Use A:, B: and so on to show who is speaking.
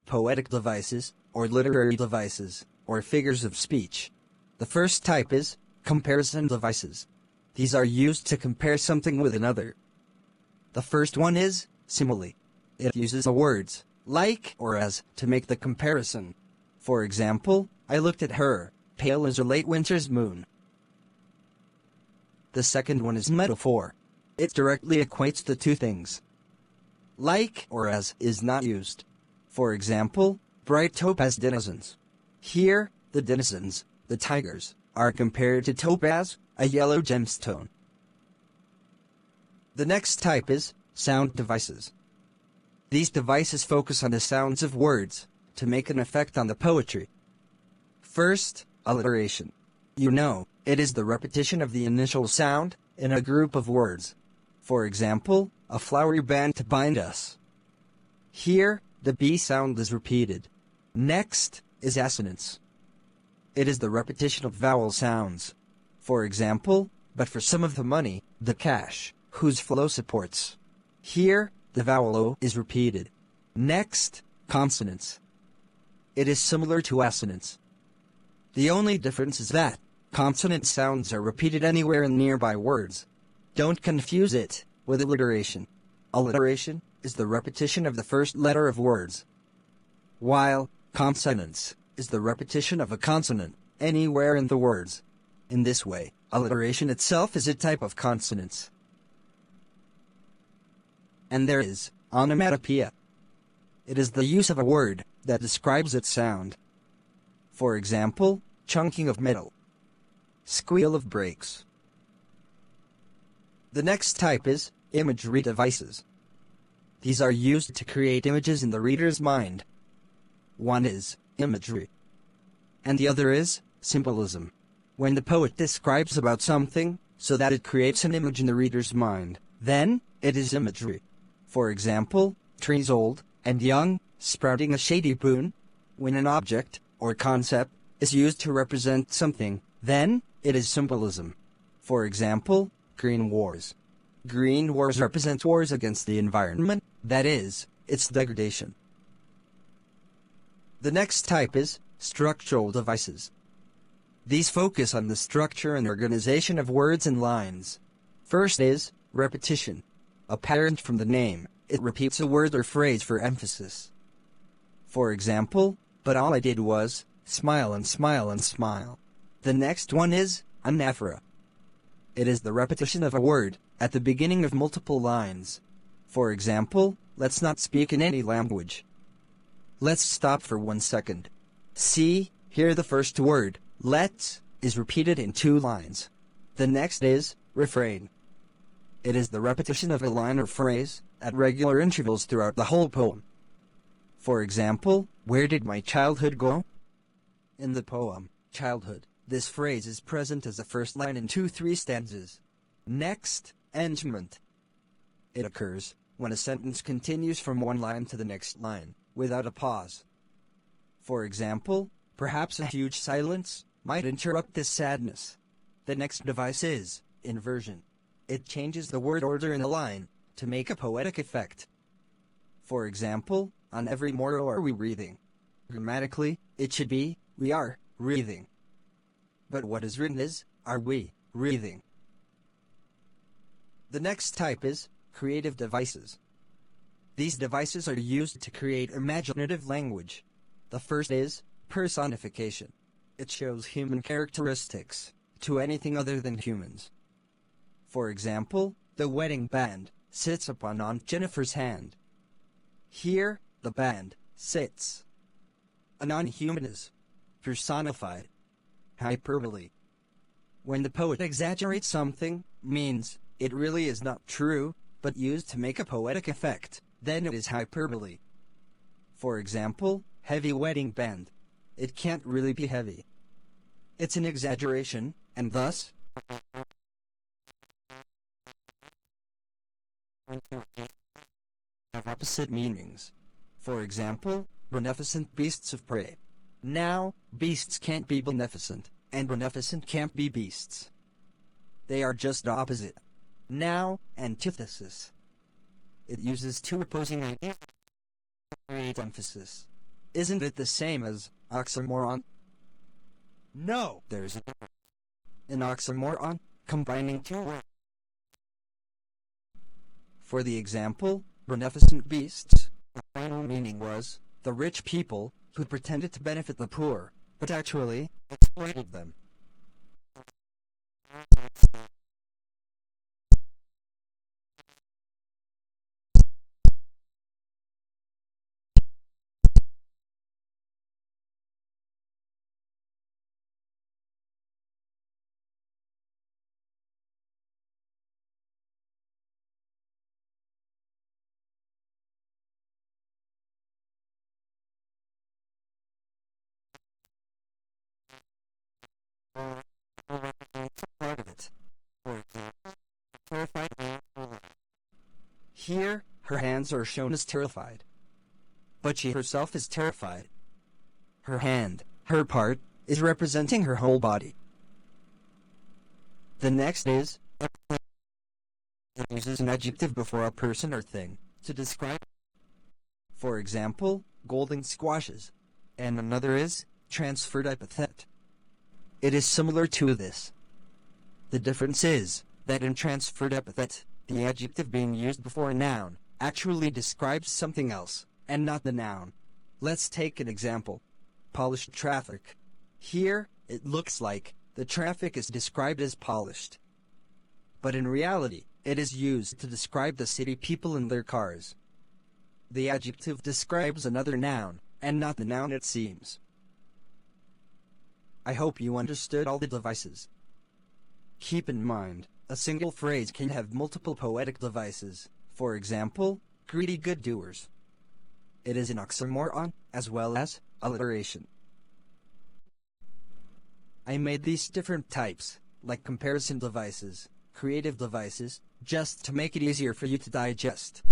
A: poetic devices, or literary devices, or figures of speech. The first type is comparison devices. These are used to compare something with another. The first one is simile. It uses the words like or as to make the comparison. For example, I looked at her, pale as a late winter's moon. The second one is metaphor. It directly equates the two things. Like or as is not used. For example, bright topaz denizens. Here, the denizens, the tigers, are compared to topaz, a yellow gemstone. The next type is sound devices. These devices focus on the sounds of words to make an effect on the poetry. First, alliteration. You know, it is the repetition of the initial sound in a group of words. For example, a flowery band to bind us. Here, the B sound is repeated. Next is assonance. It is the repetition of vowel sounds. For example, but for some of the money, the cash, whose flow supports. Here, the vowel O is repeated. Next, consonants. It is similar to assonance. The only difference is that consonant sounds are repeated anywhere in nearby words. Don't confuse it with alliteration. Alliteration is the repetition of the first letter of words, while consonance is the repetition of a consonant anywhere in the words. In this way, alliteration itself is a type of consonance. And there is onomatopoeia. It is the use of a word that describes its sound. For example, chunking of metal, squeal of brakes. The next type is imagery devices. These are used to create images in the reader's mind. One is imagery, and the other is symbolism. When the poet describes about something so that it creates an image in the reader's mind, then it is imagery. For example, trees old and young, sprouting a shady boon. When an object or concept is used to represent something, then it is symbolism. For example, green wars. Green wars represent wars against the environment, that is, its degradation. The next type is structural devices. These focus on the structure and organization of words and lines. First is repetition. Apparent from the name, it repeats a word or phrase for emphasis. For example, but all I did was smile and smile and smile. The next one is anaphora. It is the repetition of a word at the beginning of multiple lines. For example, let's not speak in any language. Let's stop for 1 second. See, here the first word, let's, is repeated in 2 lines. The next is refrain. It is the repetition of a line or phrase at regular intervals throughout the whole poem. For example, where did my childhood go? In the poem, childhood, this phrase is present as the first line in 2-3 stanzas. Next, engagement. It occurs when a sentence continues from one line to the next line, without a pause. For example, perhaps a huge silence might interrupt this sadness. The next device is inversion. It changes the word order in a line to make a poetic effect. For example, on every morrow are we breathing. Grammatically, it should be, we are breathing. But what is written is, are we breathing? The next type is creative devices. These devices are used to create imaginative language. The first is personification. It shows human characteristics to anything other than humans. For example, the wedding band sits upon Aunt Jennifer's hand. Here, the band sits. A non-human is personified. Hyperbole. When the poet exaggerates something, means it really is not true, but used to make a poetic effect, then it is hyperbole. For example, heavy wedding band. It can't really be heavy. It's an exaggeration, and thus have opposite meanings. For example, beneficent beasts of prey. Now, beasts can't be beneficent, and beneficent can't be beasts. They are just opposite. Now, antithesis. It uses 2 opposing ideas to create emphasis. Isn't it the same as oxymoron? No, there's an oxymoron combining two words. For the example, beneficent beasts, the final meaning was the rich people who pretended to benefit the poor, but actually exploited them. Part of it. For example, terrified. Here, her hands are shown as terrified. But she herself is terrified. Her hand, her part, is representing her whole body. The next is, it uses an adjective before a person or thing to describe. For example, golden squashes. And another is, transferred epithet. It is similar to this. The difference is that in transferred epithet, the adjective being used before a noun actually describes something else, and not the noun. Let's take an example. Polished traffic. Here, it looks like the traffic is described as polished. But in reality, it is used to describe the city people and their cars. The adjective describes another noun, and not the noun it seems. I hope you understood all the devices. Keep in mind, a single phrase can have multiple poetic devices. For example, greedy good doers. It is an oxymoron, as well as alliteration. I made these different types, like comparison devices, creative devices, just to make it easier for you to digest.